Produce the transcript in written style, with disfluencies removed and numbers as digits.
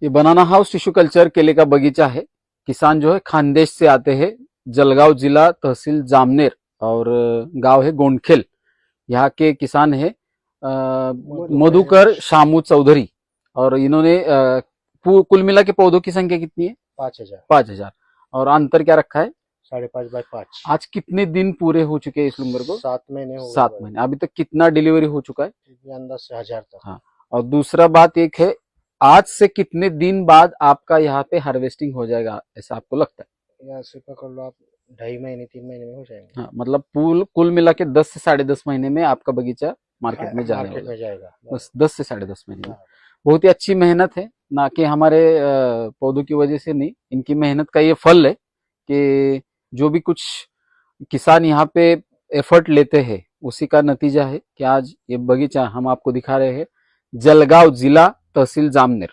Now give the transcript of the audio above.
ये बनाना house tissue culture केले का बगीचा है। किसान जो है खानदेश से आते हैं, जलगांव जिला तहसील जामनेर और गांव है गोंडखेल। यहाँ के किसान है मधुकर शामू चौधरी। और इन्होंने कुल मिला के पौधों की संख्या कितनी है? 5,000। 5,000। और अंतर क्या रखा है? 5.5 बाय 5। आज कितने दिन पूरे हो चुके हैं इस लुंगर को? 7 महीने हो गए। 7 महीने। अभी तक कितना डिलीवरी हो चुका है? अंदर से 1000 तक। हाँ। और दूसरा बात एक है, आज से कितने दिन बाद आपका यहाँ पे हार्वेस्टिंग हो जाएगा ऐसा आपको लगता है? यहाँ से पकड़ लो आप 2.5 महीने 3 महीने में हो जाएंगे। हाँ, मतलब कुल मिला के 10 से 10.5 महीने में आपका बगीचा मार्केट में जाएगा। बस 10 से 10.5 महीने में। बहुत ही अच्छी मेहनत है, ना कि हमारे पौधों की वजह से नहीं, इनकी मेहनत का ये फल है कि जो भी कुछ किसान यहाँ पे एफर्ट लेते हैं उसी का नतीजा है कि आज ये बगीचा हम आपको दिखा रहे हैं, जलगांव जिला तहसील जामनेर।